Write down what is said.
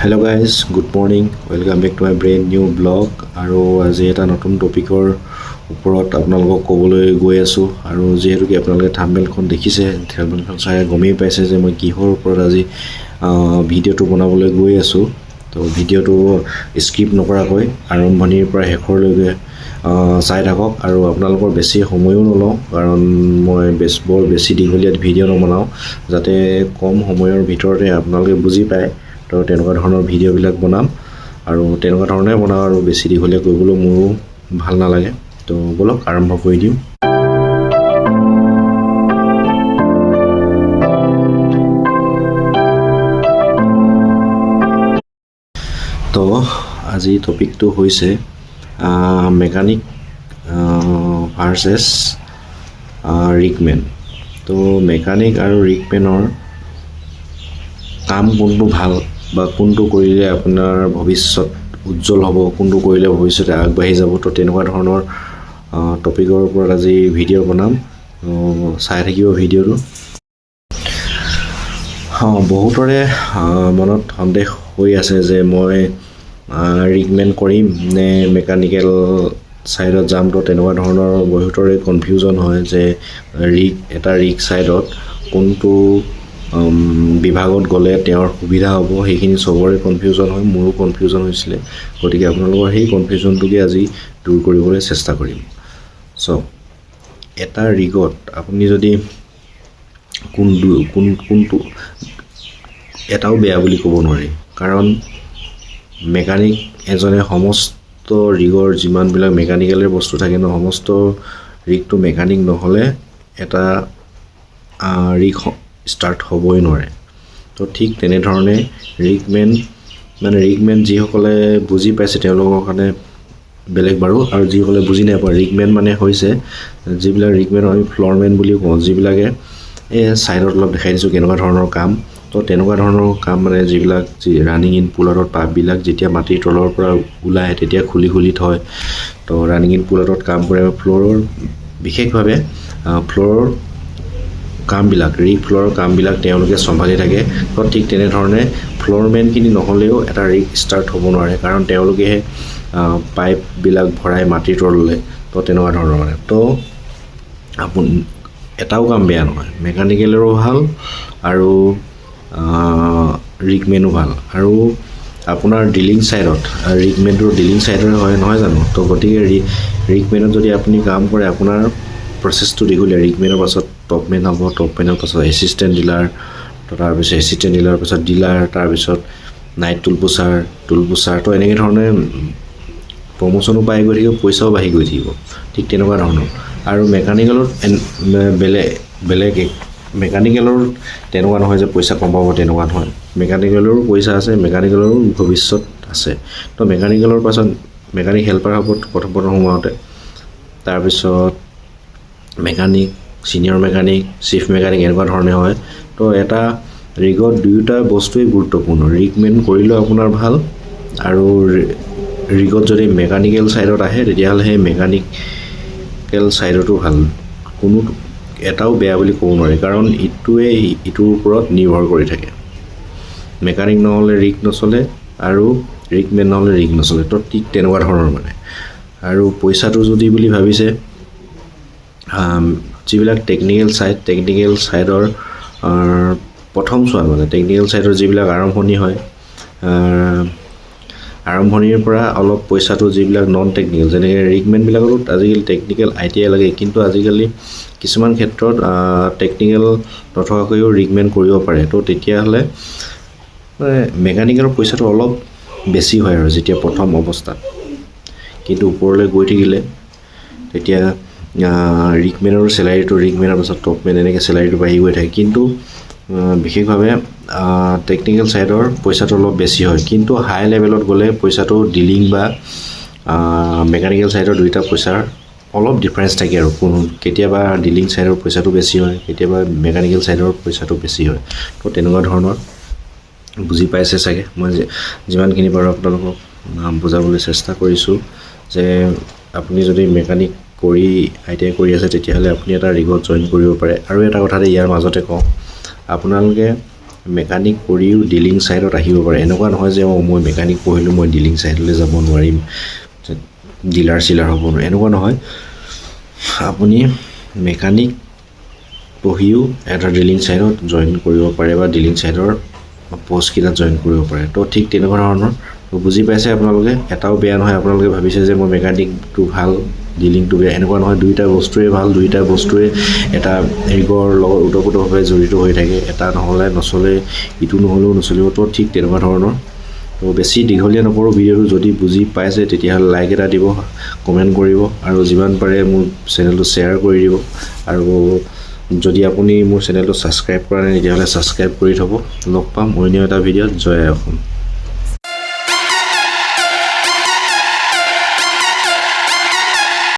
Hello guys, good morning. Welcome back to my brand new blog. আৰু আজি এটা নতুন টপিকৰ ওপৰত আপোনালোকক ক'বলৈ গৈ আছো আৰু যেহেতু কি আপোনালোকে থাম্বনেলখন দেখিছে, থাম্বনেলখন চাই গমেই পাইছে যে মই কিহৰ ওপৰত আজি ভিডিঅ'টো বনাবলৈ গৈ আছো। তো ভিডিঅ'টো স্কিপ নকৰাকৈ আৰম্ভণিৰ পৰা শেষলৈকে চাই থাকক আৰু আপোনালোকৰ বেছি সময়ো নলওঁ কাৰণ মই বৰ বেছি দীঘলীয়া ভিডিঅ' নবনাওঁ যাতে কম সময়ৰ ভিতৰতে আপোনালোকে বুজি পায়। তো তেনেকুৱা ধৰণৰ ভিডিঅ'বিলাক বনাম আৰু তেনেকুৱা ধৰণে বনাওঁ আৰু বেছি দীঘলীয়া কৰিবলৈ মোৰো ভাল নালাগে। তো বলক আৰম্ভ কৰি দিওঁ। তো আজি টপিকটো হৈছে মেকানিক ভাৰ্চেছ ৰিগমেন। তো মেকানিক আৰু ৰিগমেনৰ কাম কোনটো ভাল বা কোনটো কৰিলে আপোনাৰ ভৱিষ্যত উজ্জ্বল হ'ব, কোনটো কৰিলে ভৱিষ্যতে আগবাঢ়ি যাব। তো তেনেকুৱা ধৰণৰ টপিকৰ ওপৰত আজি ভিডিঅ' বনাম, চাই থাকিব ভিডিঅ'টো। বহুতৰে মনত সন্দেহ হৈ আছে যে মই ৰিগমেন কৰিম নে মেকানিকেল ছাইডত যাম। তো তেনেকুৱা ধৰণৰ বহুতৰে কনফিউজন হয় যে ৰিগ ছাইডত কোনটো বিভাগত গ'লে তেওঁৰ সুবিধা হ'ব, সেইখিনি চবৰে কনফিউজন হয়, মোৰো কনফিউজন হৈছিলে। গতিকে আপোনালোকৰ সেই কনফিউজনটোকে আজি দূৰ কৰিবলৈ চেষ্টা কৰিম। এটা ৰিগত আপুনি যদি কোনটো এটাও বেয়া বুলি ক'ব নোৱাৰি, কাৰণ মেকানিক এজনে সমস্ত ৰিগৰ যিমানবিলাক মেকানিকেলৰ বস্তু থাকে ন, সমস্ত ৰিগটো মেকানিক নহ'লে এটা ৰিগ ষ্টাৰ্ট হ'বই নোৱাৰে। তো ঠিক তেনেধৰণে ৰিগমেন যিসকলে বুজি পাইছে তেওঁলোকৰ কাৰণে বেলেগ বাৰু, আৰু যিসকলে বুজি নাপায়, ৰিগমেন মানে হৈছে যিবিলাক ৰিগমেন আমি ফ্ল'ৰমেন বুলি কওঁ, যিবিলাকে এই ছাইডত অলপ দেখাই দিছোঁ কেনেকুৱা ধৰণৰ কাম। তো তেনেকুৱা ধৰণৰ কাম মানে যিবিলাক ৰানিং ইন পুলাৰত পাইপবিলাক যেতিয়া মাটিৰ তলৰ পৰা ওলায় তেতিয়া খুলি থয়। তো ৰানিং ইন পুলাৰত কাম কৰে ফ্ল'ৰৰ, বিশেষভাৱে ফ্ল'ৰৰ কামবিলাক, ৰিগ ফ্ল'ৰৰ কামবিলাক তেওঁলোকে চম্ভালি থাকে। তো ঠিক তেনেধৰণে ফ্ল'ৰমেনখিনি নহ'লেও এটা ৰিগ ষ্টাৰ্ট হ'ব নোৱাৰে, কাৰণ তেওঁলোকেহে পাইপবিলাক ভৰাই মাটিৰ তললৈ। তো তেনেকুৱা ধৰণৰ মানে। তো এটাও কাম বেয়া নহয়, মেকানিকেলৰো ভাল আৰু ৰিগমেনো ভাল। আৰু আপোনাৰ ডিলিং ছাইডত ৰিগমেনটো ডিলিং ছাইডৰে হয় নহয় জানো। তো গতিকে ৰিগমেনত যদি আপুনি কাম কৰে আপোনাৰ প্ৰচেছটো দীঘলীয়া। ৰিগমেনৰ পাছত টপমেন হ'ব, টপমেনৰ পাছত এছিষ্টেণ্ট ডিলাৰ, তো তাৰপিছত এছিষ্টেণ্ট ডিলাৰৰ পাছত ডিলাৰ, তাৰপিছত নাইট টুল পুচাৰ। তো এনেকৈ ধৰণে প্ৰমোশ্যনো পাই গৈ থাকিব, পইচাও বাঢ়ি গৈ থাকিব। ঠিক তেনেকুৱা ধৰণৰ। আৰু মেকানিকেলত বেলেগ মেকানিকেলৰ তেনেকুৱা নহয় যে পইচা কম পাব, তেনেকুৱা নহয়। মেকানিকেলৰো পইচা আছে, মেকানিকেলৰো ভৱিষ্যত আছে। তো মেকানিকেলৰ পাছত মেকানিক হেল্পাৰ হ'ব প্ৰথম সোমাওঁতে, তাৰপিছত mechanic, senior mechanic, chief mechanic, এনেকুৱা ধৰণে হয়। তো এটা ৰিগত দুয়োটা বস্তুৱেই গুৰুত্বপূৰ্ণ। ৰিগমেন কৰিলেও আপোনাৰ ভাল, আৰু ৰিগত যদি মেকানিকেল ছাইডত আহে তেতিয়াহ'লে সেই মেকানিকেল ছাইডতো ভাল। কোনো এটাও বেয়া বুলি ক'ব নোৱাৰি, কাৰণ ইটোৱে ইটোৰ ওপৰত নিৰ্ভৰ কৰি থাকে। মেকানিক নহ'লে ৰিগ নচলে আৰু ৰিগমেন নহ'লে ৰিগ নচলে। তো ঠিক তেনেকুৱা ধৰণৰ মানে। আৰু পইচাটো যদি বুলি ভাবিছে, যিবিলাক টেকনিকেল ছাইডৰ প্ৰথম চোৱা মানে টেকনিকেল ছাইডৰ যিবিলাক আৰম্ভণি হয়, আৰম্ভণিৰ পৰা অলপ পইচাটো যিবিলাক নন টেকনিকেল, যেনেকৈ ৰিগমেনবিলাকতো আজিকালি টেকনিকেল ITI লাগে, কিন্তু আজিকালি কিছুমান ক্ষেত্ৰত টেকনিকেল নথকাকৈও ৰিগমেন কৰিব পাৰে। তো তেতিয়াহ'লে মেকানিকেলৰ পইচাটো অলপ বেছি হয় আৰু যেতিয়া প্ৰথম অৱস্থাত, কিন্তু ওপৰলৈ গৈ থাকিলে তেতিয়া ৰিগমেনৰ চেলাৰীটো, ৰিগমেনৰ পাছত টপমেন, এনেকৈ চেলাৰীটো বাঢ়ি গৈ থাকে। কিন্তু বিশেষভাৱে টেকনিকেল ছাইডৰ পইচাটো অলপ বেছি হয়, কিন্তু হাই লেভেলত গ'লে পইচাটো ডিলিং বা মেকানিকেল ছাইডৰ দুয়োটা পইচাৰ অলপ ডিফাৰেঞ্চ থাকে। আৰু কেতিয়াবা ডিলিং ছাইডৰ পইচাটো বেছি হয়, কেতিয়াবা মেকানিকেল ছাইডৰ পইচাটো বেছি হয়। তো তেনেকুৱা ধৰণৰ বুজি পাইছে চাগে। মই যিমানখিনি পাৰোঁ আপোনালোকক বুজাবলৈ চেষ্টা কৰিছোঁ যে আপুনি যদি মেকানিক ITI কৰি আছে তেতিয়াহ'লে আপুনি এটা ৰিগত জইন কৰিব পাৰে। আৰু এটা কথা ইয়াৰ মাজতে কওঁ, আপোনালোকে মেকানিক কৰিও ডিলিং ছাইডত আহিব পাৰে এনেকুৱা নহয় যে মই মেকানিক পঢ়িলোঁ মই ডিলিং ছাইডলৈ যাব নোৱাৰিম ডিলাৰ চিলাৰ হ'ব নোৱাৰে এনেকুৱা নহয় আপুনি মেকানিক পঢ়িও এটা ডিলিং ছাইডত জইন কৰিব পাৰে বা ডিলিং ছাইডৰ পোষ্টকেইটাত জইন কৰিব পাৰে তো ঠিক তেনেকুৱা ধৰণৰ বুজি পাইছে আপোনালোকে এটাও বেয়া নহয় আপোনালোকে ভাবিছে যে মই মেকানিকটো ভাল ডিলিংটো বেয়া এনেকুৱা নহয় দুইটা বস্তুৱে ভাল দুইটা বস্তুৱে এটা ৰিগৰ লগত ওতপ্ৰোতভাৱে জড়িত হৈ থাকে এটা নহ'লে নচলে ইটো নহ'লেও নচলিব তো ঠিক তেনেকুৱা ধৰণৰ তো বেছি দীঘলীয়া নকৰোঁ ভিডিঅ'টো যদি বুজি পাইছে তেতিয়াহ'লে লাইক এটা দিব কমেণ্ট কৰিব আৰু যিমান পাৰে মোৰ চেনেলটো শ্বেয়াৰ কৰি দিব আৰু যদি আপুনি মোৰ চেনেলটো ছাবস্ক্ৰাইব কৰা নাই তেতিয়াহ'লে ছাবস্ক্ৰাইব কৰি থ'ব লগ পাম অন্য এটা ভিডিঅ'ত জয় অসম